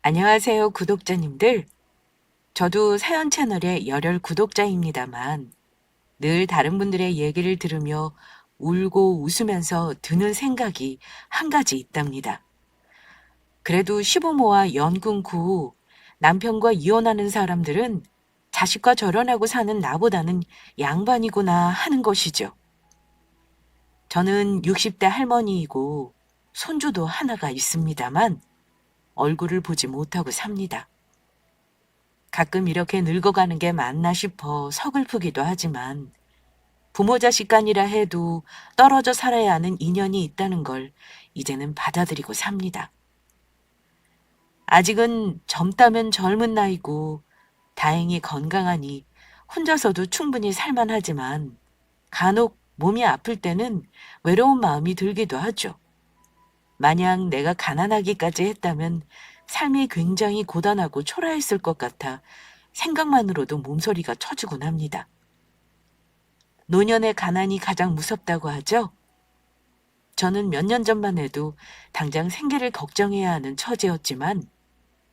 안녕하세요, 구독자님들. 저도 사연 채널의 열혈 구독자입니다만 늘 다른 분들의 얘기를 들으며 울고 웃으면서 드는 생각이 한 가지 있답니다. 그래도 시부모와 연 끊고 남편과 이혼하는 사람들은 자식과 결혼하고 사는 나보다는 양반이구나 하는 것이죠. 저는 60대 할머니이고 손주도 하나가 있습니다만 얼굴을 보지 못하고 삽니다. 가끔 이렇게 늙어가는 게 맞나 싶어 서글프기도 하지만 부모 자식 간이라 해도 떨어져 살아야 하는 인연이 있다는 걸 이제는 받아들이고 삽니다. 아직은 젊다면 젊은 나이고 다행히 건강하니 혼자서도 충분히 살만하지만 간혹 몸이 아플 때는 외로운 마음이 들기도 하죠. 만약 내가 가난하기까지 했다면 삶이 굉장히 고단하고 초라했을 것 같아 생각만으로도 몸서리가 쳐지곤 합니다. 노년의 가난이 가장 무섭다고 하죠? 저는 몇 년 전만 해도 당장 생계를 걱정해야 하는 처지였지만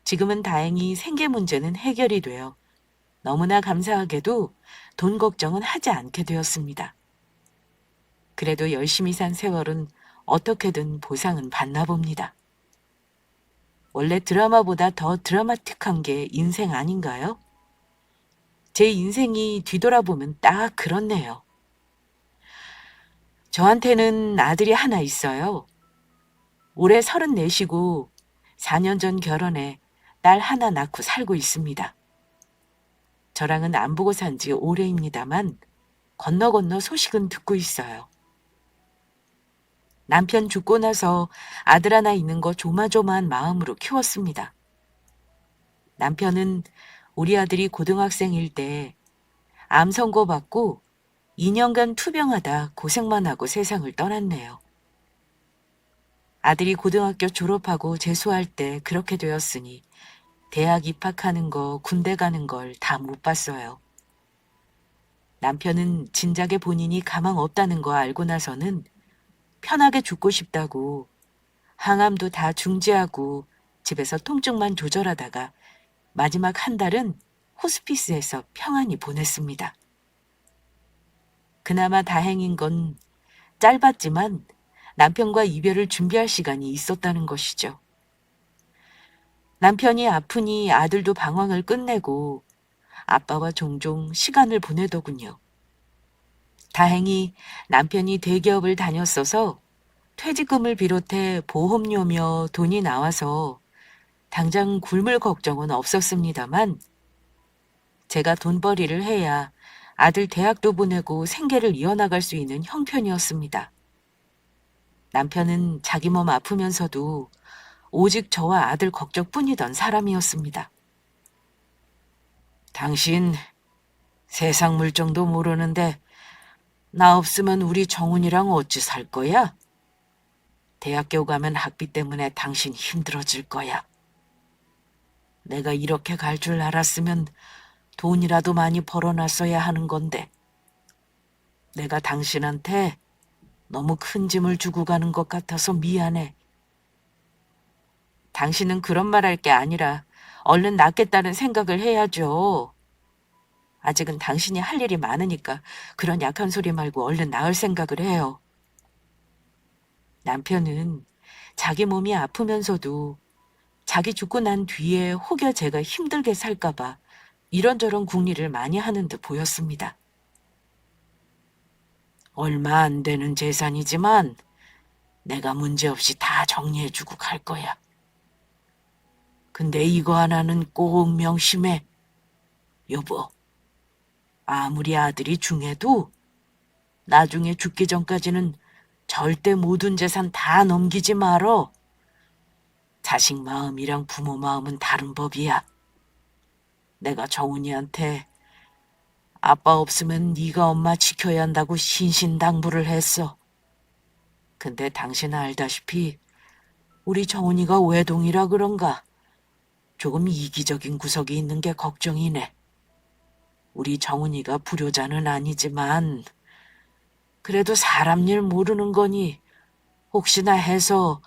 지금은 다행히 생계 문제는 해결이 되어 너무나 감사하게도 돈 걱정은 하지 않게 되었습니다. 그래도 열심히 산 세월은 어떻게든 보상은 받나 봅니다. 원래 드라마보다 더 드라마틱한 게 인생 아닌가요? 제 인생이 뒤돌아보면 딱 그렇네요. 저한테는 아들이 하나 있어요. 올해 34이고 4년 전 결혼해 딸 하나 낳고 살고 있습니다. 저랑은 안 보고 산지 오래입니다만 건너 건너 소식은 듣고 있어요. 남편 죽고 나서 아들 하나 있는 거 조마조마한 마음으로 키웠습니다. 남편은 우리 아들이 고등학생일 때 암 선고받고 2년간 투병하다 고생만 하고 세상을 떠났네요. 아들이 고등학교 졸업하고 재수할 때 그렇게 되었으니 대학 입학하는 거, 군대 가는 걸 다 못 봤어요. 남편은 진작에 본인이 가망 없다는 거 알고 나서는 편하게 죽고 싶다고 항암도 다 중지하고 집에서 통증만 조절하다가 마지막 한 달은 호스피스에서 평안히 보냈습니다. 그나마 다행인 건 짧았지만 남편과 이별을 준비할 시간이 있었다는 것이죠. 남편이 아프니 아들도 방황을 끝내고 아빠와 종종 시간을 보내더군요. 다행히 남편이 대기업을 다녔어서 퇴직금을 비롯해 보험료며 돈이 나와서 당장 굶을 걱정은 없었습니다만 제가 돈벌이를 해야 아들 대학도 보내고 생계를 이어나갈 수 있는 형편이었습니다. 남편은 자기 몸 아프면서도 오직 저와 아들 걱정뿐이던 사람이었습니다. 당신 세상 물정도 모르는데 나 없으면 우리 정훈이랑 어찌 살 거야? 대학교 가면 학비 때문에 당신 힘들어질 거야. 내가 이렇게 갈 줄 알았으면 돈이라도 많이 벌어놨어야 하는 건데 내가 당신한테 너무 큰 짐을 주고 가는 것 같아서 미안해. 당신은 그런 말 할 게 아니라 얼른 낫겠다는 생각을 해야죠. 아직은 당신이 할 일이 많으니까 그런 약한 소리 말고 얼른 나을 생각을 해요. 남편은 자기 몸이 아프면서도 자기 죽고 난 뒤에 혹여 제가 힘들게 살까봐 이런저런 궁리를 많이 하는 듯 보였습니다. 얼마 안 되는 재산이지만 내가 문제없이 다 정리해주고 갈 거야. 근데 이거 하나는 꼭 명심해. 여보, 아무리 아들이 중해도 나중에 죽기 전까지는 절대 모든 재산 다 넘기지 말어. 자식 마음이랑 부모 마음은 다른 법이야. 내가 정훈이한테 아빠 없으면 네가 엄마 지켜야 한다고 신신당부를 했어. 근데 당신 알다시피 우리 정훈이가 외동이라 그런가 조금 이기적인 구석이 있는 게 걱정이네. 우리 정훈이가 불효자는 아니지만 그래도 사람 일 모르는 거니 혹시나 해서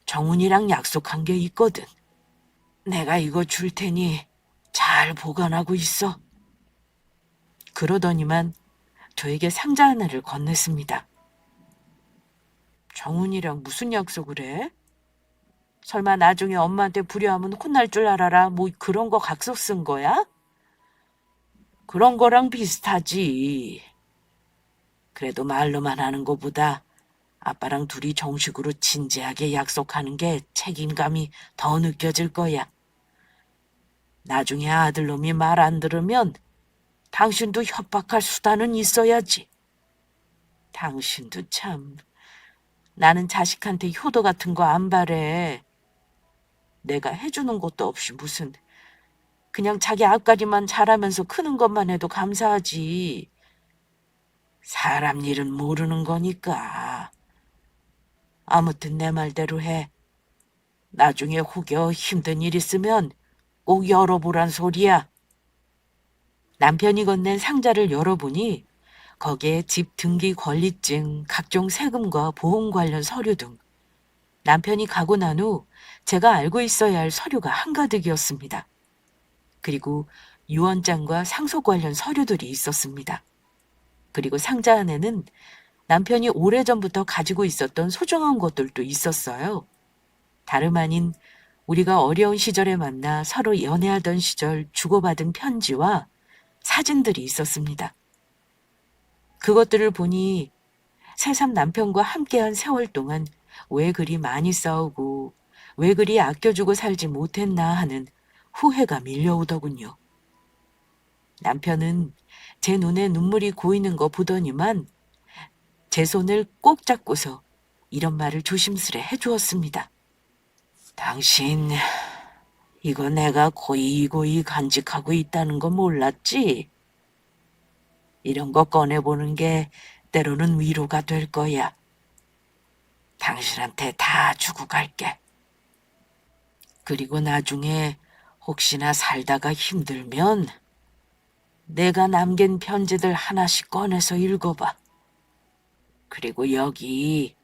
정훈이랑 약속한 게 있거든. 내가 이거 줄 테니 잘 보관하고 있어. 그러더니만 저에게 상자 하나를 건넸습니다. 정훈이랑 무슨 약속을 해? 설마 나중에 엄마한테 불효하면 혼날 줄 알아라. 뭐 그런 거 각서 쓴 거야? 그런 거랑 비슷하지. 그래도 말로만 하는 거보다 아빠랑 둘이 정식으로 진지하게 약속하는 게 책임감이 더 느껴질 거야. 나중에 아들놈이 말 안 들으면 당신도 협박할 수단은 있어야지. 당신도 참. 나는 자식한테 효도 같은 거 안 바래. 내가 해주는 것도 없이 무슨. 그냥 자기 앞가림만 잘하면서 크는 것만 해도 감사하지. 사람 일은 모르는 거니까. 아무튼 내 말대로 해. 나중에 혹여 힘든 일 있으면 꼭 열어보란 소리야. 남편이 건넨 상자를 열어보니 거기에 집 등기 권리증, 각종 세금과 보험 관련 서류 등 남편이 가고 난 후 제가 알고 있어야 할 서류가 한가득이었습니다. 그리고 유언장과 상속 관련 서류들이 있었습니다. 그리고 상자 안에는 남편이 오래전부터 가지고 있었던 소중한 것들도 있었어요. 다름 아닌 우리가 어려운 시절에 만나 서로 연애하던 시절 주고받은 편지와 사진들이 있었습니다. 그것들을 보니 새삼 남편과 함께한 세월 동안 왜 그리 많이 싸우고 왜 그리 아껴주고 살지 못했나 하는 후회가 밀려오더군요. 남편은 제 눈에 눈물이 고이는 거 보더니만 제 손을 꼭 잡고서 이런 말을 조심스레 해주었습니다. 당신, 이거 내가 고이고이 간직하고 있다는 거 몰랐지? 이런 거 꺼내보는 게 때로는 위로가 될 거야. 당신한테 다 주고 갈게. 그리고 나중에 혹시나 살다가 힘들면 내가 남긴 편지들 하나씩 꺼내서 읽어봐. 그리고 여기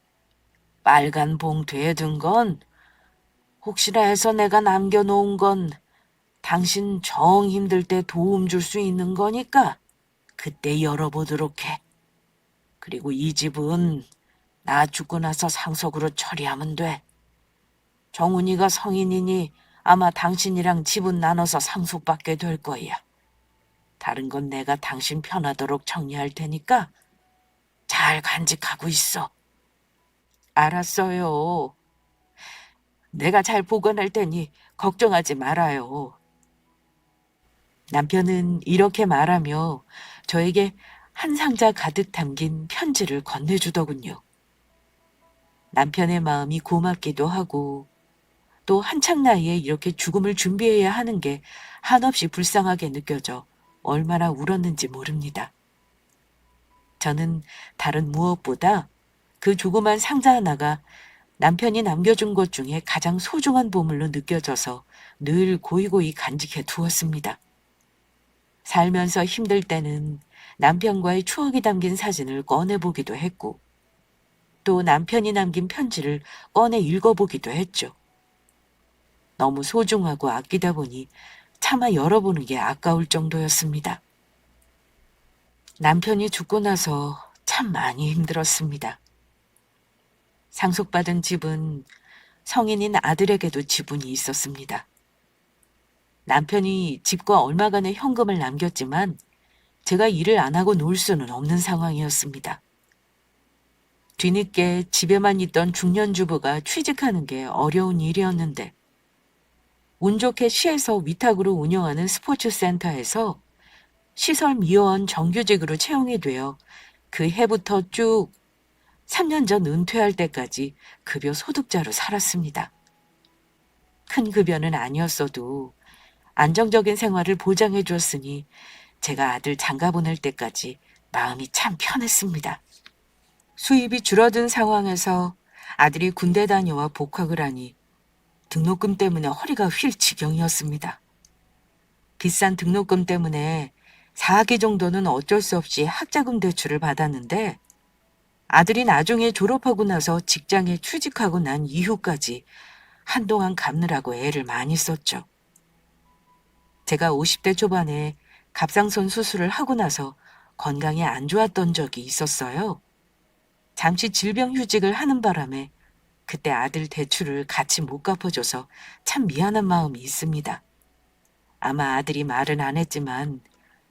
빨간 봉투에 든 건 혹시나 해서 내가 남겨놓은 건 당신 정 힘들 때 도움 줄 수 있는 거니까 그때 열어보도록 해. 그리고 이 집은 나 죽고 나서 상속으로 처리하면 돼. 정훈이가 성인이니 아마 당신이랑 집은 나눠서 상속받게 될 거야. 다른 건 내가 당신 편하도록 정리할 테니까 잘 간직하고 있어. 알았어요. 내가 잘 보관할 테니 걱정하지 말아요. 남편은 이렇게 말하며 저에게 한 상자 가득 담긴 편지를 건네주더군요. 남편의 마음이 고맙기도 하고 또 한창 나이에 이렇게 죽음을 준비해야 하는 게 한없이 불쌍하게 느껴져 얼마나 울었는지 모릅니다. 저는 다른 무엇보다 그 조그만 상자 하나가 남편이 남겨준 것 중에 가장 소중한 보물로 느껴져서 늘 고이고이 간직해 두었습니다. 살면서 힘들 때는 남편과의 추억이 담긴 사진을 꺼내보기도 했고 또 남편이 남긴 편지를 꺼내 읽어보기도 했죠. 너무 소중하고 아끼다 보니 차마 열어보는 게 아까울 정도였습니다. 남편이 죽고 나서 참 많이 힘들었습니다. 상속받은 집은 성인인 아들에게도 지분이 있었습니다. 남편이 집과 얼마간의 현금을 남겼지만 제가 일을 안 하고 놀 수는 없는 상황이었습니다. 뒤늦게 집에만 있던 중년 주부가 취직하는 게 어려운 일이었는데 운 좋게 시에서 위탁으로 운영하는 스포츠 센터에서 시설 미화원 정규직으로 채용이 되어 그 해부터 쭉 3년 전 은퇴할 때까지 급여 소득자로 살았습니다. 큰 급여는 아니었어도 안정적인 생활을 보장해 줬으니 제가 아들 장가 보낼 때까지 마음이 참 편했습니다. 수입이 줄어든 상황에서 아들이 군대 다녀와 복학을 하니 등록금 때문에 허리가 휠 지경이었습니다. 비싼 등록금 때문에 4학기 정도는 어쩔 수 없이 학자금 대출을 받았는데 아들이 나중에 졸업하고 나서 직장에 취직하고 난 이후까지 한동안 갚느라고 애를 많이 썼죠. 제가 50대 초반에 갑상선 수술을 하고 나서 건강이 안 좋았던 적이 있었어요. 잠시 질병휴직을 하는 바람에 그때 아들 대출을 같이 못 갚아줘서 참 미안한 마음이 있습니다. 아마 아들이 말은 안 했지만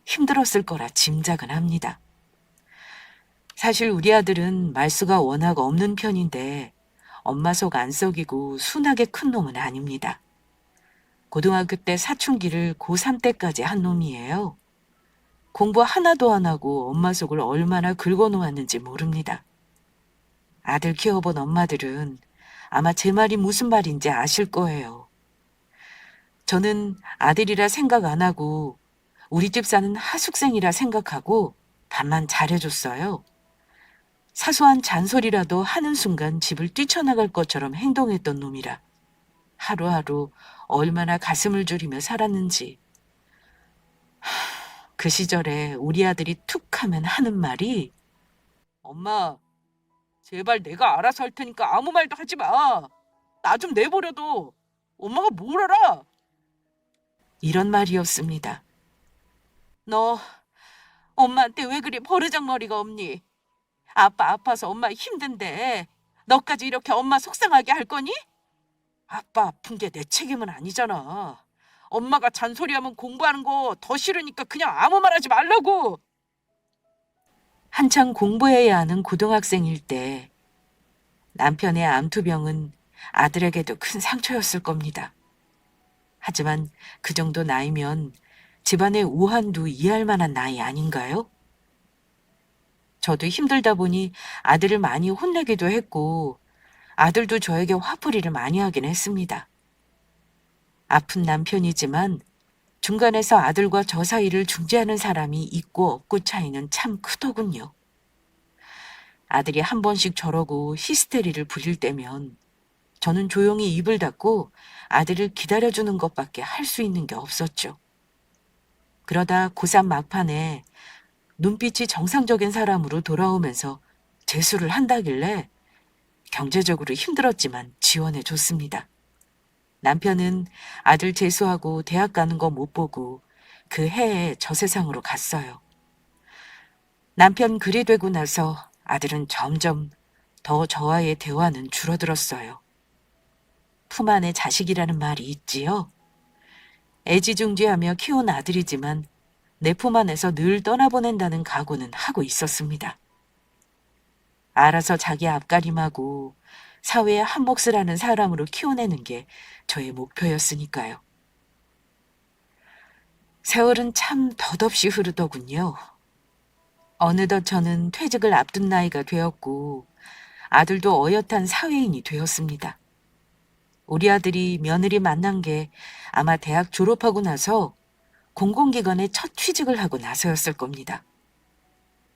힘들었을 거라 짐작은 합니다. 사실 우리 아들은 말수가 워낙 없는 편인데 엄마 속 안 썩이고 순하게 큰 놈은 아닙니다. 고등학교 때 사춘기를 고3 때까지 한 놈이에요. 공부 하나도 안 하고 엄마 속을 얼마나 긁어놓았는지 모릅니다. 아들 키워본 엄마들은 아마 제 말이 무슨 말인지 아실 거예요. 저는 아들이라 생각 안 하고 우리 집 사는 하숙생이라 생각하고 밥만 잘해줬어요. 사소한 잔소리라도 하는 순간 집을 뛰쳐나갈 것처럼 행동했던 놈이라 하루하루 얼마나 가슴을 졸이며 살았는지. 그 시절에 우리 아들이 툭 하면 하는 말이 엄마, 제발 내가 알아서 할 테니까 아무 말도 하지 마. 나 좀 내버려둬. 엄마가 뭘 알아? 이런 말이었습니다. 너 엄마한테 왜 그리 버르장머리가 없니? 아빠 아파서 엄마 힘든데 너까지 이렇게 엄마 속상하게 할 거니? 아빠 아픈 게 내 책임은 아니잖아. 엄마가 잔소리하면 공부하는 거 더 싫으니까 그냥 아무 말 하지 말라고. 한창 공부해야 하는 고등학생일 때 남편의 암투병은 아들에게도 큰 상처였을 겁니다. 하지만 그 정도 나이면 집안의 우환도 이해할 만한 나이 아닌가요? 저도 힘들다 보니 아들을 많이 혼내기도 했고 아들도 저에게 화풀이를 많이 하긴 했습니다. 아픈 남편이지만 중간에서 아들과 저 사이를 중재하는 사람이 있고 없고 차이는 참 크더군요. 아들이 한 번씩 저러고 히스테리를 부릴 때면 저는 조용히 입을 닫고 아들을 기다려주는 것밖에 할 수 있는 게 없었죠. 그러다 고3 막판에 눈빛이 정상적인 사람으로 돌아오면서 재수를 한다길래 경제적으로 힘들었지만 지원해 줬습니다. 남편은 아들 재수하고 대학 가는 거 못 보고 그 해에 저 세상으로 갔어요. 남편 글이 되고 나서 아들은 점점 더 저와의 대화는 줄어들었어요. 품 안에 자식이라는 말이 있지요. 애지중지하며 키운 아들이지만 내 품 안에서 늘 떠나보낸다는 각오는 하고 있었습니다. 알아서 자기 앞가림하고 사회에 한 몫을 하는 사람으로 키워내는 게 저의 목표였으니까요. 세월은 참 덧없이 흐르더군요. 어느덧 저는 퇴직을 앞둔 나이가 되었고 아들도 어엿한 사회인이 되었습니다. 우리 아들이 며느리 만난 게 아마 대학 졸업하고 나서 공공기관에 첫 취직을 하고 나서였을 겁니다.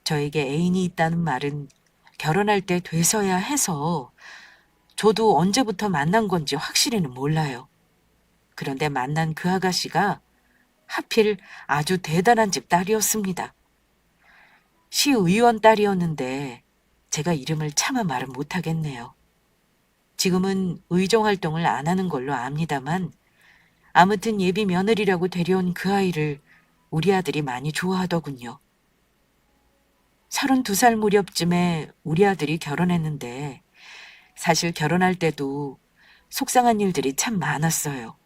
저에게 애인이 있다는 말은 결혼할 때 돼서야 해서 저도 언제부터 만난 건지 확실히는 몰라요. 그런데 만난 그 아가씨가 하필 아주 대단한 집 딸이었습니다. 시의원 딸이었는데 제가 이름을 차마 말은 못하겠네요. 지금은 의정 활동을 안 하는 걸로 압니다만 아무튼 예비 며느리라고 데려온 그 아이를 우리 아들이 많이 좋아하더군요. 32살 무렵쯤에 우리 아들이 결혼했는데 사실 결혼할 때도 속상한 일들이 참 많았어요.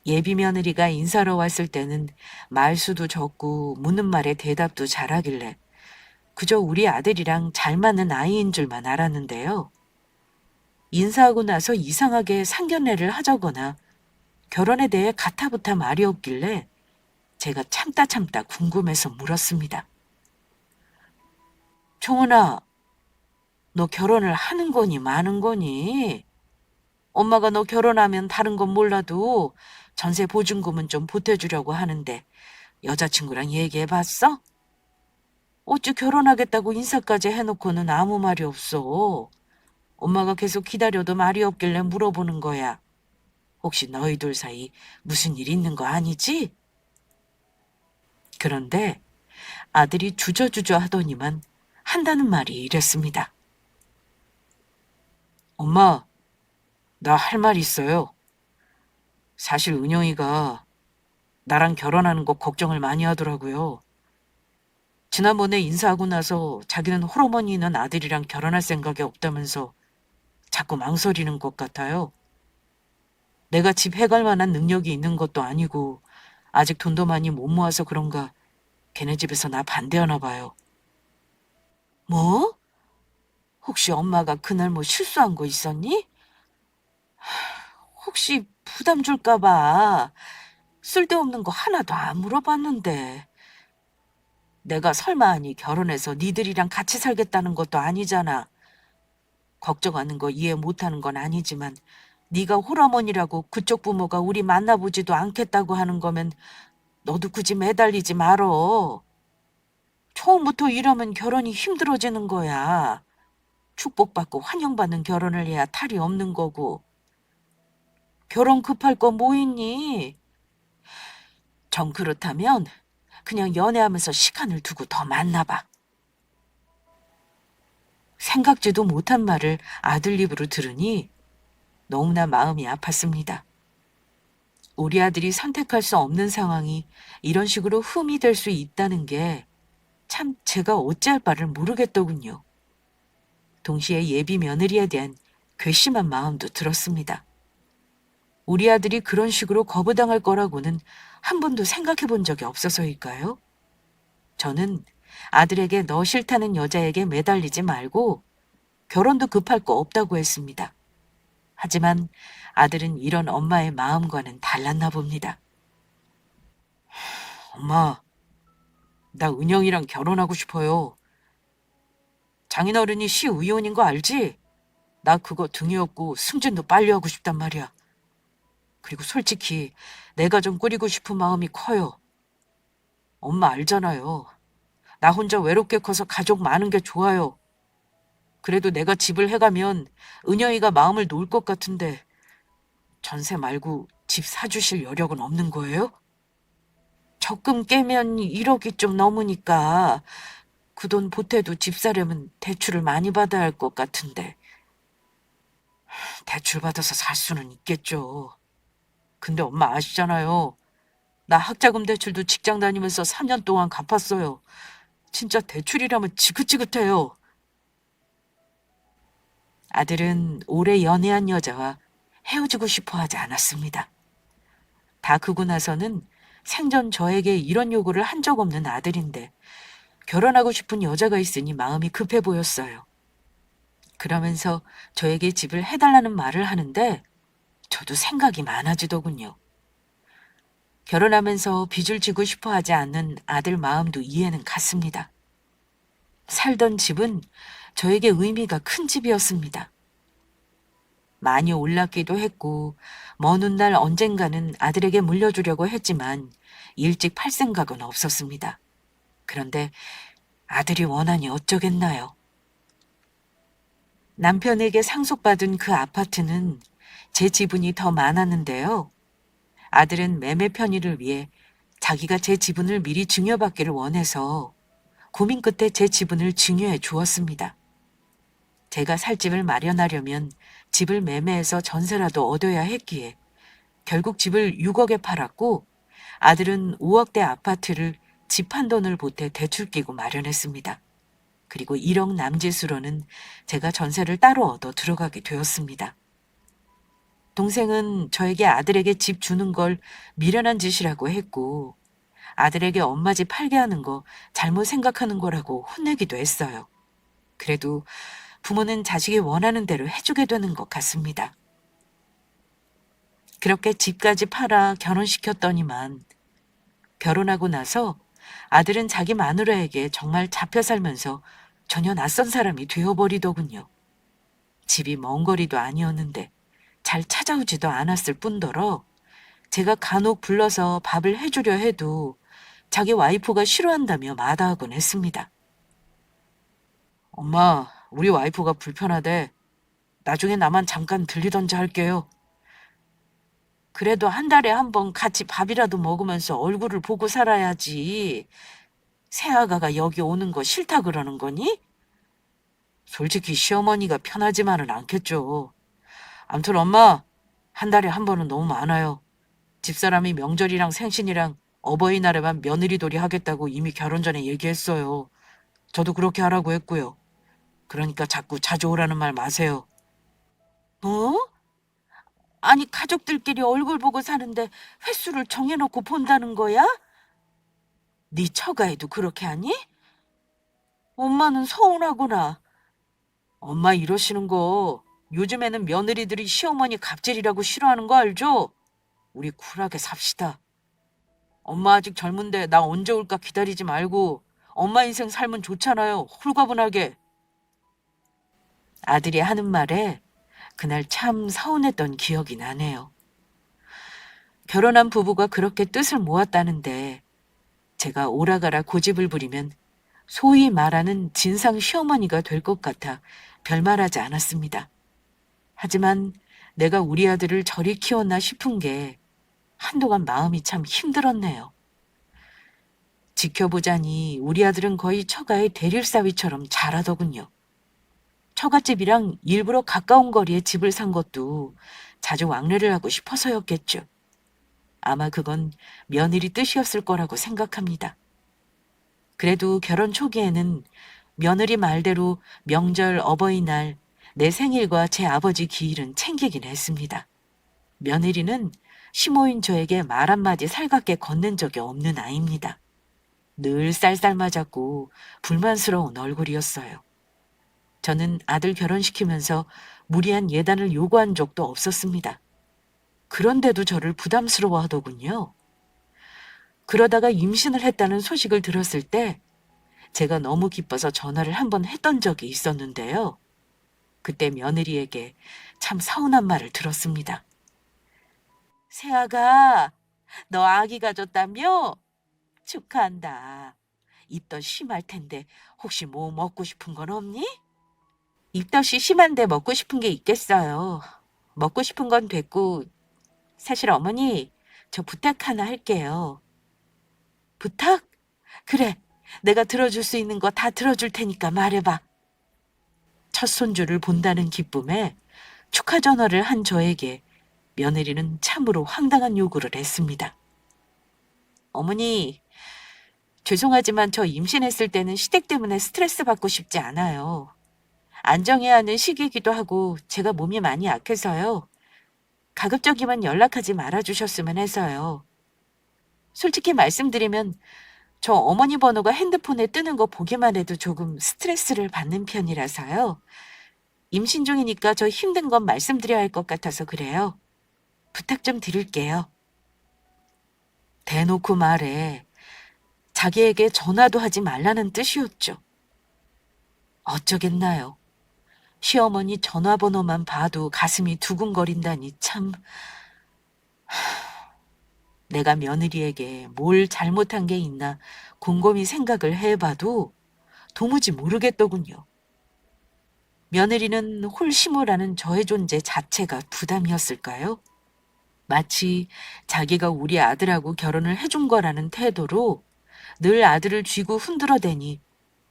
예비 며느리가 인사로 왔을 때는 말수도 적고 묻는 말에 대답도 잘하길래 그저 우리 아들이랑 잘 맞는 아이인 줄만 알았는데요. 인사하고 나서 이상하게 상견례를 하자거나 결혼에 대해 가타부타 말이 없길래 제가 참다 궁금해서 물었습니다. 종훈아, 너 결혼을 하는 거니 마는 거니? 엄마가 너 결혼하면 다른 건 몰라도 전세 보증금은 좀 보태주려고 하는데 여자친구랑 얘기해봤어? 어찌 결혼하겠다고 인사까지 해놓고는 아무 말이 없어. 엄마가 계속 기다려도 말이 없길래 물어보는 거야. 혹시 너희 둘 사이 무슨 일 있는 거 아니지? 그런데 아들이 주저주저 하더니만 한다는 말이 이랬습니다. 엄마, 나 할 말 있어요. 사실 은영이가 나랑 결혼하는 거 걱정을 많이 하더라고요. 지난번에 인사하고 나서 자기는 홀어머니 있는 아들이랑 결혼할 생각이 없다면서 자꾸 망설이는 것 같아요. 내가 집 해갈 만한 능력이 있는 것도 아니고 아직 돈도 많이 못 모아서 그런가 걔네 집에서 나 반대하나 봐요. 뭐? 혹시 엄마가 그날 뭐 실수한 거 있었니? 혹시 부담 줄까 봐 쓸데없는 거 하나도 안 물어봤는데. 내가 설마 하니 결혼해서 니들이랑 같이 살겠다는 것도 아니잖아. 걱정하는 거 이해 못하는 건 아니지만 네가 홀어머니라고 그쪽 부모가 우리 만나보지도 않겠다고 하는 거면 너도 굳이 매달리지 말어. 처음부터 이러면 결혼이 힘들어지는 거야. 축복받고 환영받는 결혼을 해야 탈이 없는 거고. 결혼 급할 거 뭐 있니? 정 그렇다면 그냥 연애하면서 시간을 두고 더 만나봐. 생각지도 못한 말을 아들 입으로 들으니 너무나 마음이 아팠습니다. 우리 아들이 선택할 수 없는 상황이 이런 식으로 흠이 될 수 있다는 게 참 제가 어찌할 바를 모르겠더군요. 동시에 예비 며느리에 대한 괘씸한 마음도 들었습니다. 우리 아들이 그런 식으로 거부당할 거라고는 한 번도 생각해 본 적이 없어서일까요? 저는 아들에게 너 싫다는 여자에게 매달리지 말고 결혼도 급할 거 없다고 했습니다. 하지만 아들은 이런 엄마의 마음과는 달랐나 봅니다. 엄마, 나 은영이랑 결혼하고 싶어요. 장인어른이 시의원인 거 알지? 나 그거 등이 없고 승진도 빨리 하고 싶단 말이야. 그리고 솔직히 내가 좀 꾸리고 싶은 마음이 커요. 엄마 알잖아요. 나 혼자 외롭게 커서 가족 많은 게 좋아요. 그래도 내가 집을 해가면 은영이가 마음을 놓을 것 같은데 전세 말고 집 사주실 여력은 없는 거예요? 적금 깨면 1억이 좀 넘으니까 그 돈 보태도 집 사려면 대출을 많이 받아야 할 것 같은데. 대출 받아서 살 수는 있겠죠. 근데 엄마 아시잖아요. 나 학자금 대출도 직장 다니면서 3년 동안 갚았어요. 진짜 대출이라면 지긋지긋해요. 아들은 오래 연애한 여자와 헤어지고 싶어 하지 않았습니다. 다 크고 나서는 생전 저에게 이런 요구를 한 적 없는 아들인데 결혼하고 싶은 여자가 있으니 마음이 급해 보였어요. 그러면서 저에게 집을 해달라는 말을 하는데 저도 생각이 많아지더군요. 결혼하면서 빚을 지고 싶어 하지 않는 아들 마음도 이해는 갔습니다. 살던 집은 저에게 의미가 큰 집이었습니다. 많이 올랐기도 했고 먼 훗날 언젠가는 아들에게 물려주려고 했지만 일찍 팔 생각은 없었습니다. 그런데 아들이 원하니 어쩌겠나요? 남편에게 상속받은 그 아파트는 제 지분이 더 많았는데요. 아들은 매매 편의를 위해 자기가 제 지분을 미리 증여받기를 원해서 고민 끝에 제 지분을 증여해 주었습니다. 제가 살 집을 마련하려면 집을 매매해서 전세라도 얻어야 했기에 결국 집을 6억에 팔았고 아들은 5억대 아파트를 집 한 돈을 보태 대출 끼고 마련했습니다. 그리고 1억 남짓으로는 제가 전세를 따로 얻어 들어가게 되었습니다. 동생은 저에게 아들에게 집 주는 걸 미련한 짓이라고 했고 아들에게 엄마 집 팔게 하는 거 잘못 생각하는 거라고 혼내기도 했어요. 그래도 부모는 자식이 원하는 대로 해주게 되는 것 같습니다. 그렇게 집까지 팔아 결혼시켰더니만 결혼하고 나서 아들은 자기 마누라에게 정말 잡혀 살면서 전혀 낯선 사람이 되어버리더군요. 집이 먼 거리도 아니었는데 잘 찾아오지도 않았을 뿐더러 제가 간혹 불러서 밥을 해주려 해도 자기 와이프가 싫어한다며 마다하곤 했습니다. 엄마, 우리 와이프가 불편하대. 나중에 나만 잠깐 들리던지 할게요. 그래도 한 달에 한 번 같이 밥이라도 먹으면서 얼굴을 보고 살아야지. 새아가가 여기 오는 거 싫다 그러는 거니? 솔직히 시어머니가 편하지만은 않겠죠. 암튼 엄마, 한 달에 한 번은 너무 많아요. 집사람이 명절이랑 생신이랑 어버이날에만 며느리돌이 하겠다고 이미 결혼 전에 얘기했어요. 저도 그렇게 하라고 했고요. 그러니까 자꾸 자주 오라는 말 마세요. 뭐? 아니, 가족들끼리 얼굴 보고 사는데 횟수를 정해놓고 본다는 거야? 네 처가에도 그렇게 하니? 엄마는 서운하구나. 엄마 이러시는 거 요즘에는 며느리들이 시어머니 갑질이라고 싫어하는 거 알죠? 우리 쿨하게 삽시다. 엄마 아직 젊은데 나 언제 올까 기다리지 말고 엄마 인생 살면 좋잖아요. 홀가분하게. 아들이 하는 말에 그날 참 서운했던 기억이 나네요. 결혼한 부부가 그렇게 뜻을 모았다는데 제가 오라가라 고집을 부리면 소위 말하는 진상 시어머니가 될 것 같아 별말하지 않았습니다. 하지만 내가 우리 아들을 저리 키웠나 싶은 게 한동안 마음이 참 힘들었네요. 지켜보자니 우리 아들은 거의 처가의 대릴사위처럼 잘하더군요. 처갓집이랑 일부러 가까운 거리에 집을 산 것도 자주 왕래를 하고 싶어서였겠죠. 아마 그건 며느리 뜻이었을 거라고 생각합니다. 그래도 결혼 초기에는 며느리 말대로 명절, 어버이날, 내 생일과 제 아버지 기일은 챙기긴 했습니다. 며느리는 시모인 저에게 말 한마디 살갑게 건넨 적이 없는 아이입니다. 늘 쌀쌀맞았고 불만스러운 얼굴이었어요. 저는 아들 결혼시키면서 무리한 예단을 요구한 적도 없었습니다. 그런데도 저를 부담스러워 하더군요. 그러다가 임신을 했다는 소식을 들었을 때 제가 너무 기뻐서 전화를 한번 했던 적이 있었는데요. 그때 며느리에게 참 서운한 말을 들었습니다. 새아가, 너 아기 가졌다며? 축하한다. 입덧 심할 텐데 혹시 뭐 먹고 싶은 건 없니? 입덧이 심한데 먹고 싶은 게 있겠어요. 먹고 싶은 건 됐고 사실 어머니 저 부탁 하나 할게요. 부탁? 그래. 내가 들어줄 수 있는 거 다 들어줄 테니까 말해봐. 첫 손주를 본다는 기쁨에 축하 전화를 한 저에게 며느리는 참으로 황당한 요구를 했습니다. 어머니, 죄송하지만 저 임신했을 때는 시댁 때문에 스트레스 받고 싶지 않아요. 안정해야 하는 시기이기도 하고 제가 몸이 많이 약해서요. 가급적이면 연락하지 말아주셨으면 해서요. 솔직히 말씀드리면 저 어머니 번호가 핸드폰에 뜨는 거 보기만 해도 조금 스트레스를 받는 편이라서요. 임신 중이니까 저 힘든 건 말씀드려야 할 것 같아서 그래요. 부탁 좀 드릴게요. 대놓고 말해 자기에게 전화도 하지 말라는 뜻이었죠. 어쩌겠나요. 시어머니 전화번호만 봐도 가슴이 두근거린다니 참. 내가 며느리에게 뭘 잘못한 게 있나 곰곰이 생각을 해봐도 도무지 모르겠더군요. 며느리는 홀심으라는 저의 존재 자체가 부담이었을까요? 마치 자기가 우리 아들하고 결혼을 해준 거라는 태도로 늘 아들을 쥐고 흔들어대니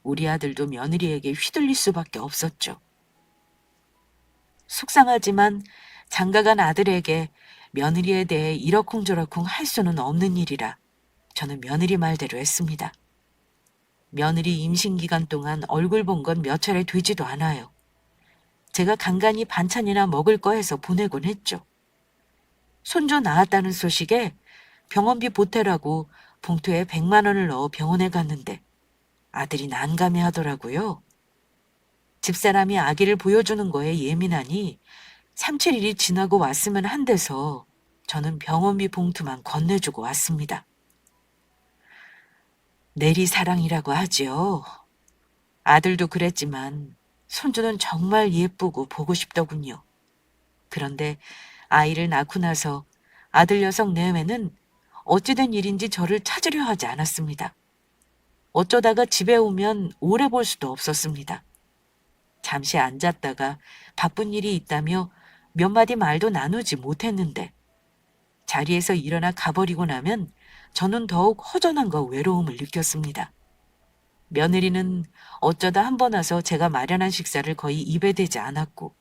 우리 아들도 며느리에게 휘둘릴 수밖에 없었죠. 속상하지만 장가간 아들에게 며느리에 대해 이러쿵저러쿵 할 수는 없는 일이라 저는 며느리 말대로 했습니다. 며느리 임신 기간 동안 얼굴 본 건 몇 차례 되지도 않아요. 제가 간간히 반찬이나 먹을 거 해서 보내곤 했죠. 손주 낳았다는 소식에 병원비 보태라고 봉투에 100만 원을 넣어 병원에 갔는데 아들이 난감해 하더라고요. 집사람이 아기를 보여주는 거에 예민하니 3, 7일이 지나고 왔으면 한데서 저는 병원비 봉투만 건네주고 왔습니다. 내리사랑이라고 하지요. 아들도 그랬지만 손주는 정말 예쁘고 보고 싶더군요. 그런데 아이를 낳고 나서 아들 녀석 내외는 어찌된 일인지 저를 찾으려 하지 않았습니다. 어쩌다가 집에 오면 오래 볼 수도 없었습니다. 잠시 앉았다가 바쁜 일이 있다며 몇 마디 말도 나누지 못했는데 자리에서 일어나 가버리고 나면 저는 더욱 허전함과 외로움을 느꼈습니다. 며느리는 어쩌다 한 번 와서 제가 마련한 식사를 거의 입에 대지 않았고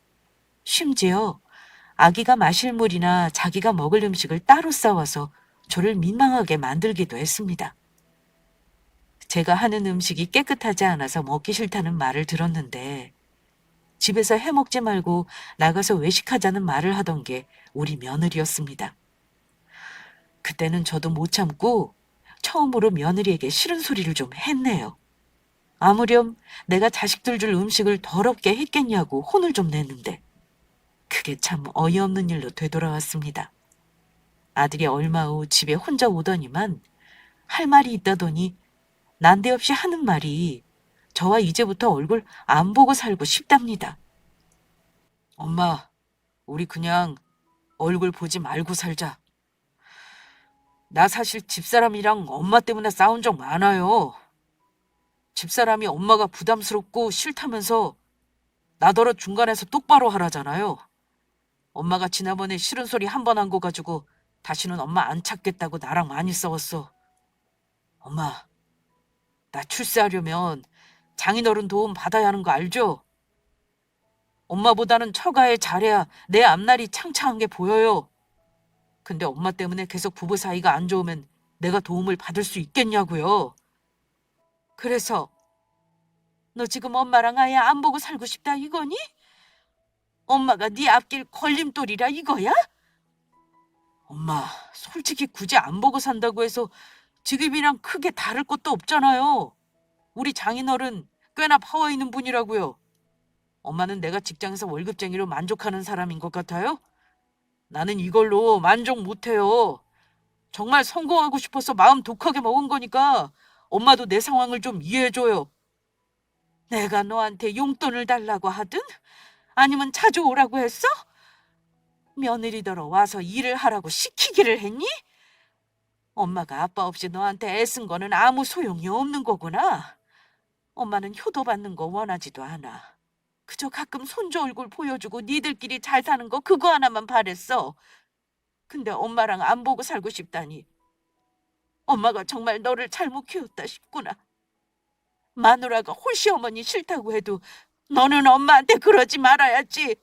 심지어 아기가 마실 물이나 자기가 먹을 음식을 따로 싸와서 저를 민망하게 만들기도 했습니다. 제가 하는 음식이 깨끗하지 않아서 먹기 싫다는 말을 들었는데 집에서 해먹지 말고 나가서 외식하자는 말을 하던 게 우리 며느리였습니다. 그때는 저도 못 참고 처음으로 며느리에게 싫은 소리를 좀 했네요. 아무렴 내가 자식들 줄 음식을 더럽게 했겠냐고 혼을 좀 냈는데 그게 참 어이없는 일로 되돌아왔습니다. 아들이 얼마 후 집에 혼자 오더니만 할 말이 있다더니 난데없이 하는 말이 저와 이제부터 얼굴 안 보고 살고 싶답니다. 엄마, 우리 그냥 얼굴 보지 말고 살자. 나 사실 집사람이랑 엄마 때문에 싸운 적 많아요. 집사람이 엄마가 부담스럽고 싫다면서 나더러 중간에서 똑바로 하라잖아요. 엄마가 지난번에 싫은 소리 한 번 한 거 가지고 다시는 엄마 안 찾겠다고 나랑 많이 싸웠어. 엄마, 나 출세하려면 장인어른 도움 받아야 하는 거 알죠? 엄마보다는 처가에 잘해야 내 앞날이 창창한 게 보여요. 근데 엄마 때문에 계속 부부 사이가 안 좋으면 내가 도움을 받을 수 있겠냐고요. 그래서 너 지금 엄마랑 아예 안 보고 살고 싶다 이거니? 엄마가 네 앞길 걸림돌이라 이거야? 엄마, 솔직히 굳이 안 보고 산다고 해서 지금이랑 크게 다를 것도 없잖아요. 우리 장인어른 꽤나 파워 있는 분이라고요. 엄마는 내가 직장에서 월급쟁이로 만족하는 사람인 것 같아요? 나는 이걸로 만족 못해요. 정말 성공하고 싶어서 마음 독하게 먹은 거니까 엄마도 내 상황을 좀 이해해줘요. 내가 너한테 용돈을 달라고 하든 아니면 자주 오라고 했어? 며느리더러 와서 일을 하라고 시키기를 했니? 엄마가 아빠 없이 너한테 애쓴 거는 아무 소용이 없는 거구나. 엄마는 효도받는 거 원하지도 않아. 그저 가끔 손주 얼굴 보여주고 니들끼리 잘 사는 거 그거 하나만 바랬어. 근데 엄마랑 안 보고 살고 싶다니. 엄마가 정말 너를 잘못 키웠다 싶구나. 마누라가 홀시어머니 싫다고 해도 너는 엄마한테 그러지 말아야지.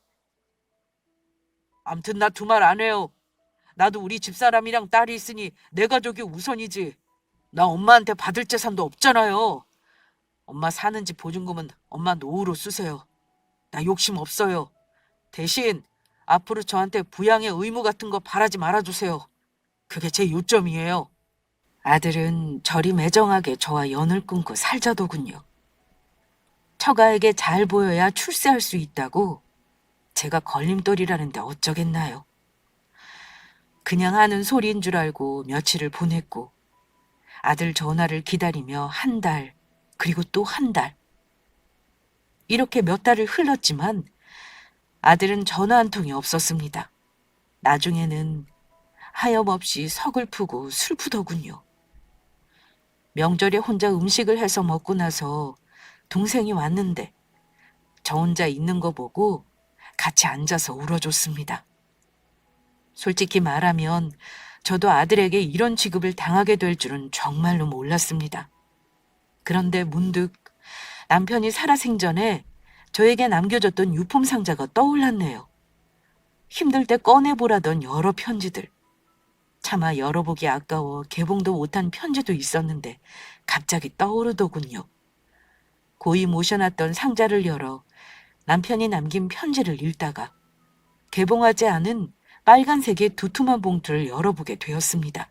암튼 나 두 말 안 해요. 나도 우리 집사람이랑 딸이 있으니 내 가족이 우선이지. 나 엄마한테 받을 재산도 없잖아요. 엄마 사는 집 보증금은 엄마 노후로 쓰세요. 나 욕심 없어요. 대신 앞으로 저한테 부양의 의무 같은 거 바라지 말아주세요. 그게 제 요점이에요. 아들은 저리 매정하게 저와 연을 끊고 살자더군요. 처가에게 잘 보여야 출세할 수 있다고 제가 걸림돌이라는데 어쩌겠나요. 그냥 하는 소리인 줄 알고 며칠을 보냈고 아들 전화를 기다리며 한 달, 그리고 또 한 달. 이렇게 몇 달을 흘렀지만 아들은 전화 한 통이 없었습니다. 나중에는 하염없이 서글프고 슬프더군요. 명절에 혼자 음식을 해서 먹고 나서 동생이 왔는데 저 혼자 있는 거 보고 같이 앉아서 울어줬습니다. 솔직히 말하면 저도 아들에게 이런 취급을 당하게 될 줄은 정말로 몰랐습니다. 그런데 문득 남편이 살아생전에 저에게 남겨줬던 유품 상자가 떠올랐네요. 힘들 때 꺼내보라던 여러 편지들. 차마 열어보기 아까워 개봉도 못한 편지도 있었는데 갑자기 떠오르더군요. 고이 모셔놨던 상자를 열어 남편이 남긴 편지를 읽다가 개봉하지 않은 빨간색의 두툼한 봉투를 열어보게 되었습니다.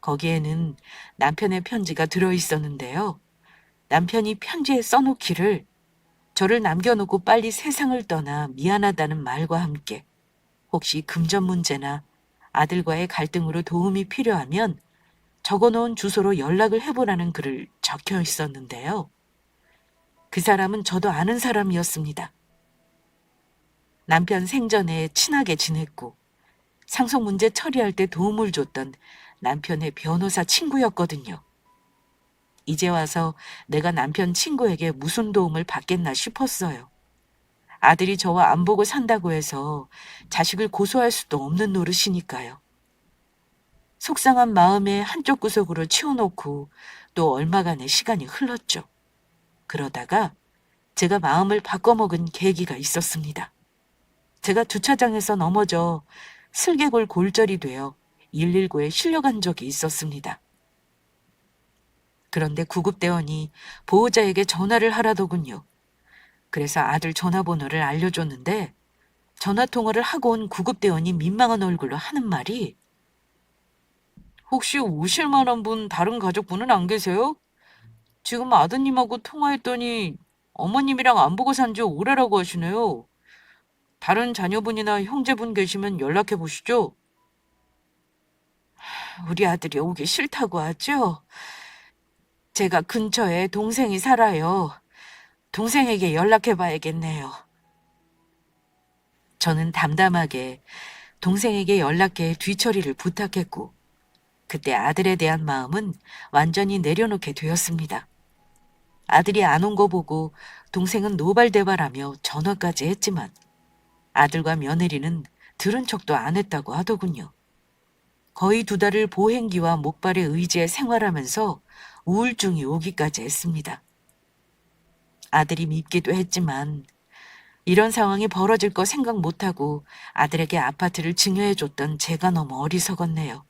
거기에는 남편의 편지가 들어있었는데요. 남편이 편지에 써놓기를 저를 남겨놓고 빨리 세상을 떠나 미안하다는 말과 함께 혹시 금전 문제나 아들과의 갈등으로 도움이 필요하면 적어놓은 주소로 연락을 해보라는 글을 적혀 있었는데요. 그 사람은 저도 아는 사람이었습니다. 남편 생전에 친하게 지냈고 상속 문제 처리할 때 도움을 줬던 남편의 변호사 친구였거든요. 이제 와서 내가 남편 친구에게 무슨 도움을 받겠나 싶었어요. 아들이 저와 안 보고 산다고 해서 자식을 고소할 수도 없는 노릇이니까요. 속상한 마음에 한쪽 구석으로 치워놓고 또 얼마간의 시간이 흘렀죠. 그러다가 제가 마음을 바꿔먹은 계기가 있었습니다. 제가 주차장에서 넘어져 슬개골 골절이 되어 119에 실려간 적이 있었습니다. 그런데 구급대원이 보호자에게 전화를 하라더군요. 그래서 아들 전화번호를 알려줬는데 전화통화를 하고 온 구급대원이 민망한 얼굴로 하는 말이 혹시 오실 만한 분 다른 가족분은 안 계세요? 지금 아드님하고 통화했더니 어머님이랑 안 보고 산지 오래라고 하시네요. 다른 자녀분이나 형제분 계시면 연락해 보시죠. 우리 아들이 오기 싫다고 하죠? 제가 근처에 동생이 살아요. 동생에게 연락해 봐야겠네요. 저는 담담하게 동생에게 연락해 뒤처리를 부탁했고 그때 아들에 대한 마음은 완전히 내려놓게 되었습니다. 아들이 안 온 거 보고 동생은 노발대발하며 전화까지 했지만 아들과 며느리는 들은 척도 안 했다고 하더군요. 거의 2달을 보행기와 목발에 의지해 생활하면서 우울증이 오기까지 했습니다. 아들이 밉기도 했지만 이런 상황이 벌어질 거 생각 못하고 아들에게 아파트를 증여해줬던 제가 너무 어리석었네요.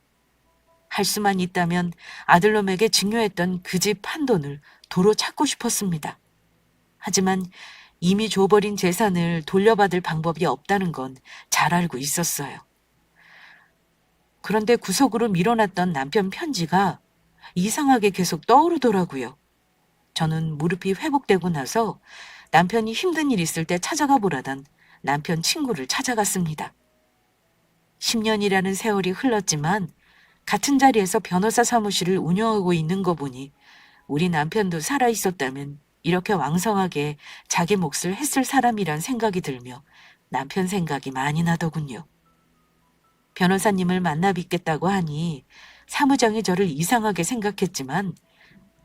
할 수만 있다면 아들놈에게 증여했던 그 집 한 돈을 도로 찾고 싶었습니다. 하지만 이미 줘버린 재산을 돌려받을 방법이 없다는 건 잘 알고 있었어요. 그런데 구석으로 밀어놨던 남편 편지가 이상하게 계속 떠오르더라고요. 저는 무릎이 회복되고 나서 남편이 힘든 일 있을 때 찾아가 보라던 남편 친구를 찾아갔습니다. 10년이라는 세월이 흘렀지만 같은 자리에서 변호사 사무실을 운영하고 있는 거 보니 우리 남편도 살아있었다면 이렇게 왕성하게 자기 몫을 했을 사람이란 생각이 들며 남편 생각이 많이 나더군요. 변호사님을 만나 뵙겠다고 하니 사무장이 저를 이상하게 생각했지만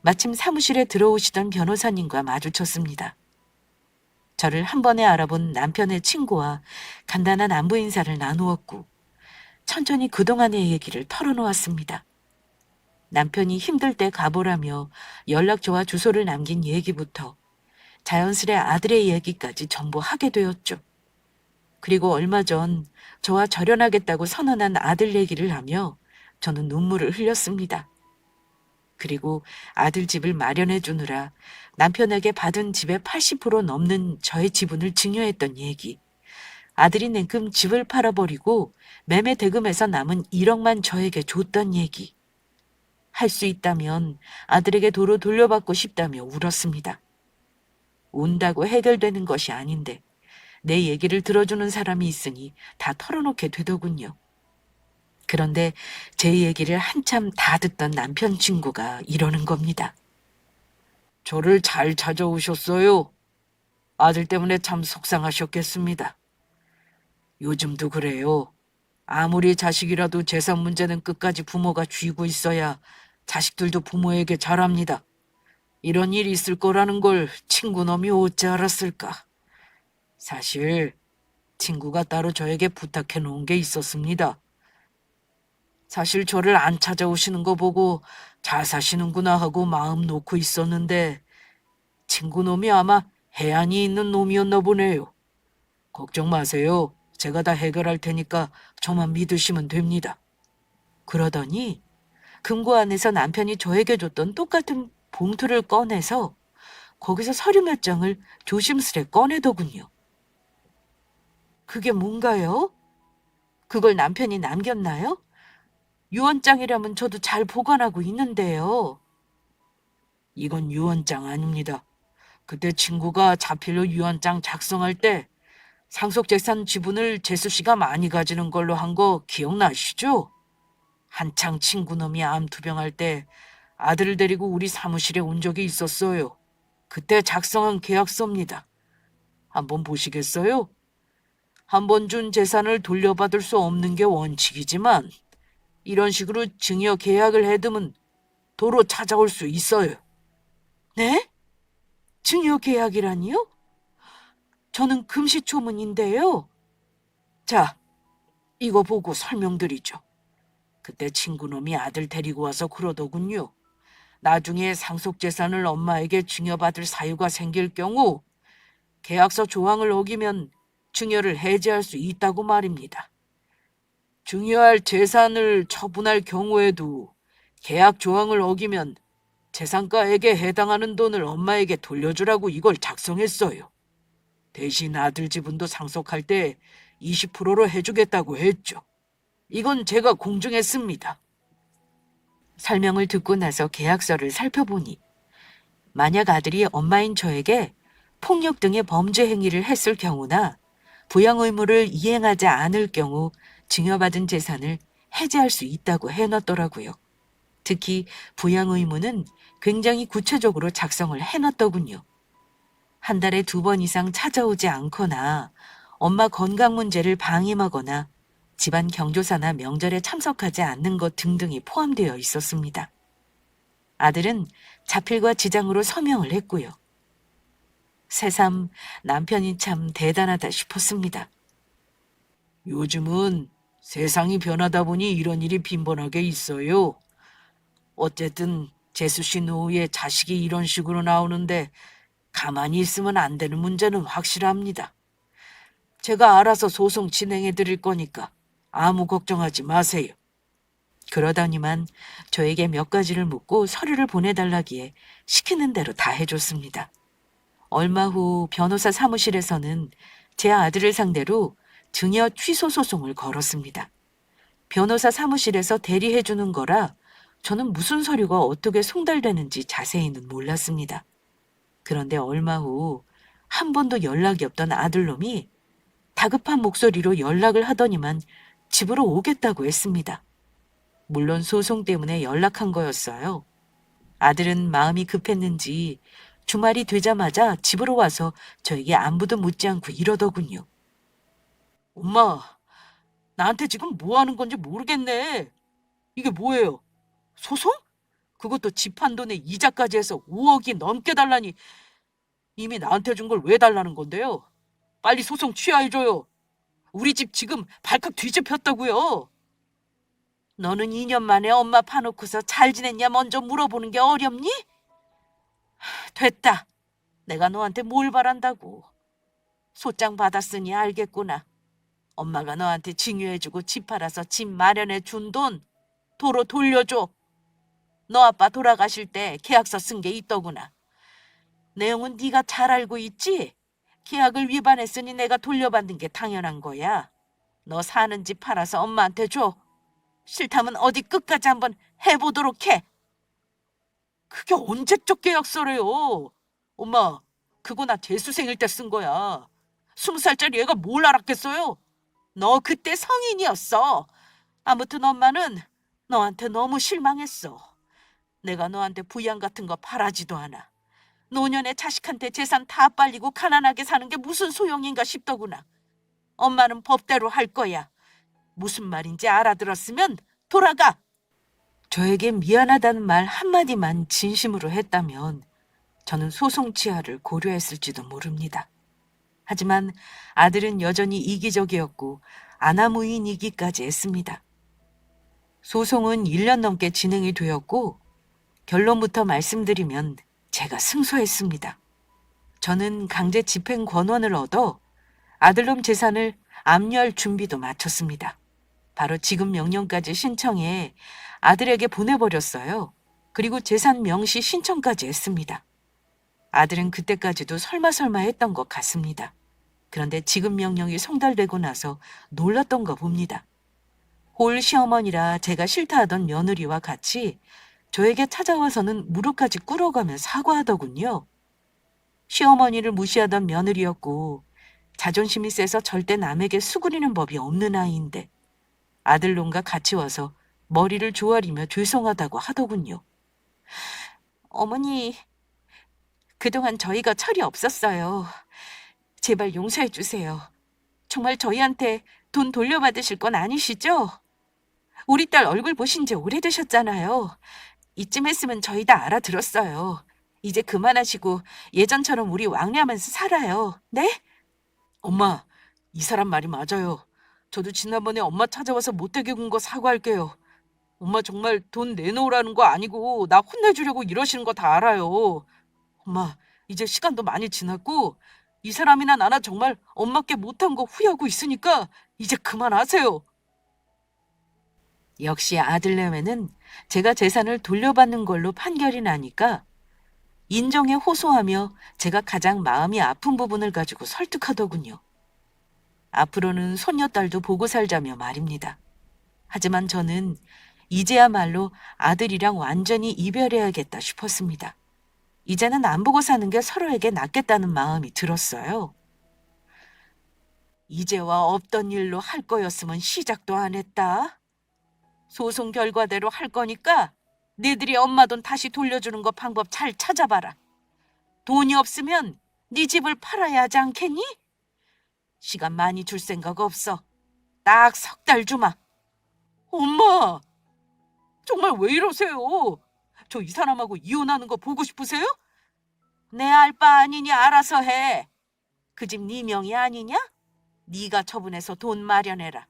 마침 사무실에 들어오시던 변호사님과 마주쳤습니다. 저를 한 번에 알아본 남편의 친구와 간단한 안부 인사를 나누었고 천천히 그동안의 얘기를 털어놓았습니다. 남편이 힘들 때 가보라며 연락처와 주소를 남긴 얘기부터 자연스레 아들의 얘기까지 전부 하게 되었죠. 그리고 얼마 전 저와 절연하겠다고 선언한 아들 얘기를 하며 저는 눈물을 흘렸습니다. 그리고 아들 집을 마련해 주느라 남편에게 받은 집의 80% 넘는 저의 지분을 증여했던 얘기. 아들이 냉큼 집을 팔아버리고 매매 대금에서 남은 1억만 저에게 줬던 얘기. 할 수 있다면 아들에게 도로 돌려받고 싶다며 울었습니다. 운다고 해결되는 것이 아닌데 내 얘기를 들어주는 사람이 있으니 다 털어놓게 되더군요. 그런데 제 얘기를 한참 다 듣던 남편 친구가 이러는 겁니다. 저를 잘 찾아오셨어요. 아들 때문에 참 속상하셨겠습니다. 요즘도 그래요. 아무리 자식이라도 재산 문제는 끝까지 부모가 쥐고 있어야 자식들도 부모에게 잘합니다. 이런 일이 있을 거라는 걸 친구놈이 어찌 알았을까. 사실 친구가 따로 저에게 부탁해 놓은 게 있었습니다. 사실 저를 안 찾아오시는 거 보고 잘 사시는구나 하고 마음 놓고 있었는데 친구놈이 아마 해안이 있는 놈이었나 보네요. 걱정 마세요. 제가 다 해결할 테니까 저만 믿으시면 됩니다. 그러더니 금고 안에서 남편이 저에게 줬던 똑같은 봉투를 꺼내서 거기서 서류 몇 장을 조심스레 꺼내더군요. 그게 뭔가요? 그걸 남편이 남겼나요? 유언장이라면 저도 잘 보관하고 있는데요. 이건 유언장 아닙니다. 그때 친구가 자필로 유언장 작성할 때 상속재산 지분을 재수 씨가 많이 가지는 걸로 한 거 기억나시죠? 한창 친구놈이 암투병할 때 아들을 데리고 우리 사무실에 온 적이 있었어요. 그때 작성한 계약서입니다. 한번 보시겠어요? 한 번 준 재산을 돌려받을 수 없는 게 원칙이지만 이런 식으로 증여 계약을 해두면 도로 찾아올 수 있어요. 네? 증여 계약이라니요? 저는 금시초문인데요. 자, 이거 보고 설명드리죠. 그때 친구놈이 아들 데리고 와서 그러더군요. 나중에 상속재산을 엄마에게 증여받을 사유가 생길 경우 계약서 조항을 어기면 증여를 해제할 수 있다고 말입니다. 증여할 재산을 처분할 경우에도 계약 조항을 어기면 재산가액에 해당하는 돈을 엄마에게 돌려주라고 이걸 작성했어요. 대신 아들 지분도 상속할 때 20%로 해주겠다고 했죠. 이건 제가 공증했습니다. 설명을 듣고 나서 계약서를 살펴보니 만약 아들이 엄마인 저에게 폭력 등의 범죄 행위를 했을 경우나 부양 의무를 이행하지 않을 경우 증여받은 재산을 해제할 수 있다고 해놨더라고요. 특히 부양 의무는 굉장히 구체적으로 작성을 해놨더군요. 한 달에 2번 이상 찾아오지 않거나 엄마 건강 문제를 방임하거나 집안 경조사나 명절에 참석하지 않는 것 등등이 포함되어 있었습니다. 아들은 자필과 지장으로 서명을 했고요. 새삼 남편이 참 대단하다 싶었습니다. 요즘은 세상이 변하다 보니 이런 일이 빈번하게 있어요. 어쨌든 재수 씨 노후에 자식이 이런 식으로 나오는데 가만히 있으면 안 되는 문제는 확실합니다. 제가 알아서 소송 진행해 드릴 거니까 아무 걱정하지 마세요. 그러더니만 저에게 몇 가지를 묻고 서류를 보내달라기에 시키는 대로 다 해줬습니다. 얼마 후 변호사 사무실에서는 제 아들을 상대로 증여 취소 소송을 걸었습니다. 변호사 사무실에서 대리해주는 거라 저는 무슨 서류가 어떻게 송달되는지 자세히는 몰랐습니다. 그런데 얼마 후 한 번도 연락이 없던 아들놈이 다급한 목소리로 연락을 하더니만 집으로 오겠다고 했습니다. 물론 소송 때문에 연락한 거였어요. 아들은 마음이 급했는지 주말이 되자마자 집으로 와서 저에게 안부도 묻지 않고 이러더군요. 엄마, 나한테 지금 뭐 하는 건지 모르겠네. 이게 뭐예요? 소송? 그것도 집 한 돈에 이자까지 해서 5억이 넘게 달라니 이미 나한테 준 걸 왜 달라는 건데요? 빨리 소송 취하해줘요. 우리 집 지금 발칵 뒤집혔다고요. 너는 2년 만에 엄마 파놓고서 잘 지냈냐 먼저 물어보는 게 어렵니? 됐다. 내가 너한테 뭘 바란다고. 소장 받았으니 알겠구나. 엄마가 너한테 증여해주고 집 팔아서 집 마련해 준 돈 도로 돌려줘. 너 아빠 돌아가실 때 계약서 쓴 게 있더구나. 내용은 네가 잘 알고 있지? 계약을 위반했으니 내가 돌려받는 게 당연한 거야. 너 사는 집 팔아서 엄마한테 줘. 싫다면 어디 끝까지 한번 해보도록 해. 그게 언제적 계약서래요? 엄마, 그거 나 재수생일 때 쓴 거야. 20살짜리 애가 뭘 알았겠어요? 너 그때 성인이었어. 아무튼 엄마는 너한테 너무 실망했어. 내가 너한테 부양 같은 거 바라지도 않아. 노년에 자식한테 재산 다 빨리고 가난하게 사는 게 무슨 소용인가 싶더구나. 엄마는 법대로 할 거야. 무슨 말인지 알아들었으면 돌아가. 저에게 미안하다는 말 한마디만 진심으로 했다면 저는 소송 취하를 고려했을지도 모릅니다. 하지만 아들은 여전히 이기적이었고 아나무인이기까지 했습니다. 소송은 1년 넘게 진행이 되었고 결론부터 말씀드리면 제가 승소했습니다. 저는 강제 집행 권원을 얻어 아들놈 재산을 압류할 준비도 마쳤습니다. 바로 지급 명령까지 신청해 아들에게 보내버렸어요. 그리고 재산 명시 신청까지 했습니다. 아들은 그때까지도 설마 했던 것 같습니다. 그런데 지급 명령이 송달되고 나서 놀랐던가 봅니다. 홀 시어머니라 제가 싫다 하던 며느리와 같이 저에게 찾아와서는 무릎까지 꿇어가며 사과하더군요. 시어머니를 무시하던 며느리였고 자존심이 세서 절대 남에게 수그리는 법이 없는 아이인데 아들놈과 같이 와서 머리를 조아리며 죄송하다고 하더군요. 어머니, 그동안 저희가 철이 없었어요. 제발 용서해 주세요. 정말 저희한테 돈 돌려받으실 건 아니시죠? 우리 딸 얼굴 보신 지 오래되셨잖아요. 이쯤 했으면 저희 다 알아들었어요. 이제 그만하시고 예전처럼 우리 왕래하면서 살아요. 네? 엄마, 이 사람 말이 맞아요. 저도 지난번에 엄마 찾아와서 못되게 군 거 사과할게요. 엄마 정말 돈 내놓으라는 거 아니고 나 혼내주려고 이러시는 거 다 알아요. 엄마, 이제 시간도 많이 지났고 이 사람이나 나나 정말 엄마께 못한 거 후회하고 있으니까 이제 그만하세요. 역시 아들내외는 제가 재산을 돌려받는 걸로 판결이 나니까 인정에 호소하며 제가 가장 마음이 아픈 부분을 가지고 설득하더군요. 앞으로는 손녀딸도 보고 살자며 말입니다. 하지만 저는 이제야말로 아들이랑 완전히 이별해야겠다 싶었습니다. 이제는 안 보고 사는 게 서로에게 낫겠다는 마음이 들었어요. 이제와 없던 일로 할 거였으면 시작도 안 했다. 소송 결과대로 할 거니까 니들이 엄마 돈 다시 돌려주는 거 방법 잘 찾아봐라. 돈이 없으면 네 집을 팔아야 하지 않겠니? 시간 많이 줄 생각 없어. 딱 3달 주마. 엄마, 정말 왜 이러세요? 저 이 사람하고 이혼하는 거 보고 싶으세요? 내 알 바 아니니 알아서 해. 그 집 네 명이 아니냐? 네가 처분해서 돈 마련해라.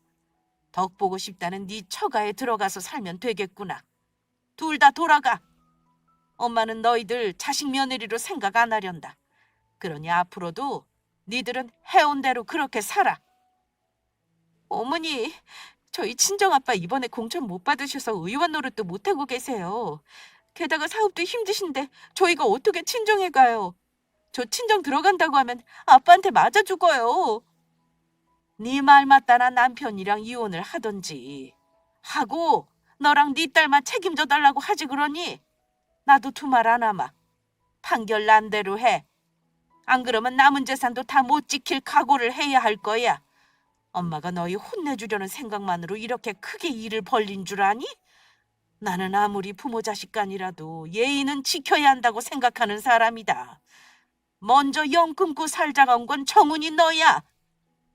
덕 보고 싶다는 네 처가에 들어가서 살면 되겠구나. 둘 다 돌아가. 엄마는 너희들 자식 며느리로 생각 안 하련다. 그러니 앞으로도 니들은 해온 대로 그렇게 살아. 어머니, 저희 친정아빠 이번에 공천 못 받으셔서 의원 노릇도 못하고 계세요. 게다가 사업도 힘드신데 저희가 어떻게 친정에 가요? 저 친정 들어간다고 하면 아빠한테 맞아 죽어요. 네 말 맞다나 남편이랑 이혼을 하던지 하고 너랑 네 딸만 책임져 달라고 하지 그러니 나도 두말 안 하마. 판결 난 대로 해. 안 그러면 남은 재산도 다 못 지킬 각오를 해야 할 거야. 엄마가 너희 혼내주려는 생각만으로 이렇게 크게 일을 벌린 줄 아니? 나는 아무리 부모 자식 간이라도 예의는 지켜야 한다고 생각하는 사람이다. 먼저 영 끊고 살자가 온 건 정훈이 너야.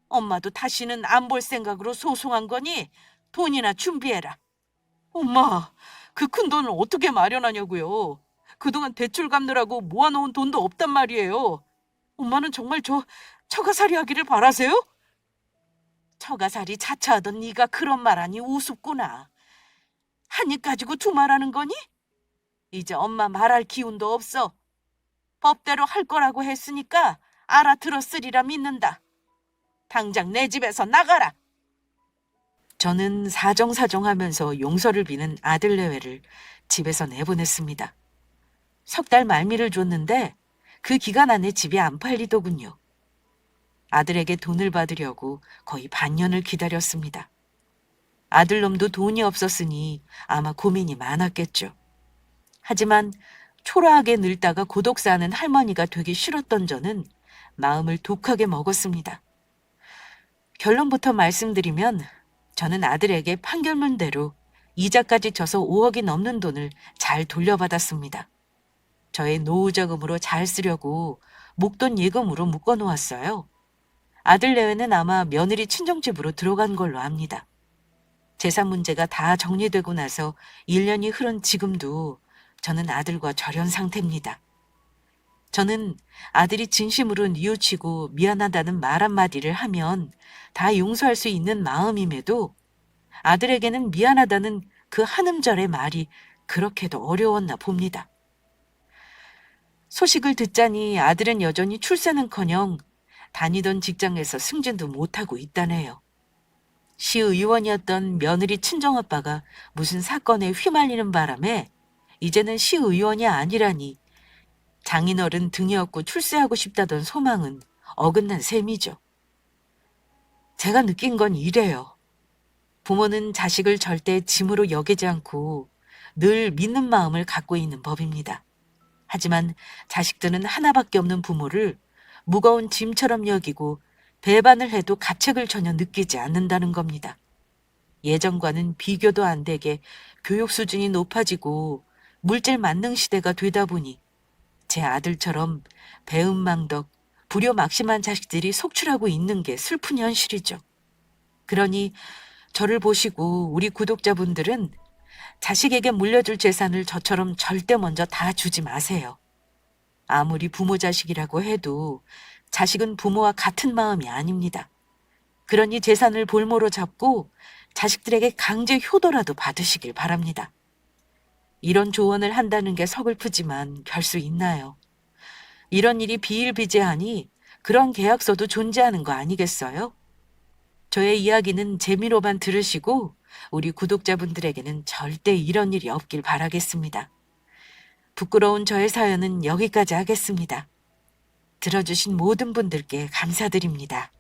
엄마도 다시는 안 볼 생각으로 소송한 거니 돈이나 준비해라. 엄마, 그 큰 돈을 어떻게 마련하냐고요. 그동안 대출 갚느라고 모아놓은 돈도 없단 말이에요. 엄마는 정말 저 처가살이 하기를 바라세요? 처가살이 자처하던 네가 그런 말하니 우습구나. 한 입 가지고 두 말하는 거니? 이제 엄마 말할 기운도 없어. 법대로 할 거라고 했으니까 알아들었으리라 믿는다. 당장 내 집에서 나가라. 저는 사정사정하면서 용서를 비는 아들내외를 집에서 내보냈습니다. 3달 말미를 줬는데 그 기간 안에 집이 안 팔리더군요. 아들에게 돈을 받으려고 거의 반년을 기다렸습니다. 아들놈도 돈이 없었으니 아마 고민이 많았겠죠. 하지만 초라하게 늙다가 고독 사는 할머니가 되기 싫었던 저는 마음을 독하게 먹었습니다. 결론부터 말씀드리면 저는 아들에게 판결문대로 이자까지 져서 5억이 넘는 돈을 잘 돌려받았습니다. 저의 노후자금으로 잘 쓰려고 목돈 예금으로 묶어놓았어요. 아들 내외는 아마 며느리 친정집으로 들어간 걸로 압니다. 재산 문제가 다 정리되고 나서 1년이 흐른 지금도 저는 아들과 절연 상태입니다. 저는 아들이 진심으로 뉘우치고 미안하다는 말 한마디를 하면 다 용서할 수 있는 마음임에도 아들에게는 미안하다는 그 한음절의 말이 그렇게도 어려웠나 봅니다. 소식을 듣자니 아들은 여전히 출세는커녕 다니던 직장에서 승진도 못하고 있다네요. 시의원이었던 며느리 친정아빠가 무슨 사건에 휘말리는 바람에 이제는 시의원이 아니라니 장인어른 등이 없고 출세하고 싶다던 소망은 어긋난 셈이죠. 제가 느낀 건 이래요. 부모는 자식을 절대 짐으로 여기지 않고 늘 믿는 마음을 갖고 있는 법입니다. 하지만 자식들은 하나밖에 없는 부모를 무거운 짐처럼 여기고 배반을 해도 가책을 전혀 느끼지 않는다는 겁니다. 예전과는 비교도 안 되게 교육 수준이 높아지고 물질 만능 시대가 되다 보니 제 아들처럼 배은망덕, 불효막심한 자식들이 속출하고 있는 게 슬픈 현실이죠. 그러니 저를 보시고 우리 구독자분들은 자식에게 물려줄 재산을 저처럼 절대 먼저 다 주지 마세요. 아무리 부모 자식이라고 해도 자식은 부모와 같은 마음이 아닙니다. 그러니 재산을 볼모로 잡고 자식들에게 강제 효도라도 받으시길 바랍니다. 이런 조언을 한다는 게 서글프지만 별 수 있나요? 이런 일이 비일비재하니 그런 계약서도 존재하는 거 아니겠어요? 저의 이야기는 재미로만 들으시고 우리 구독자분들에게는 절대 이런 일이 없길 바라겠습니다. 부끄러운 저의 사연은 여기까지 하겠습니다. 들어주신 모든 분들께 감사드립니다.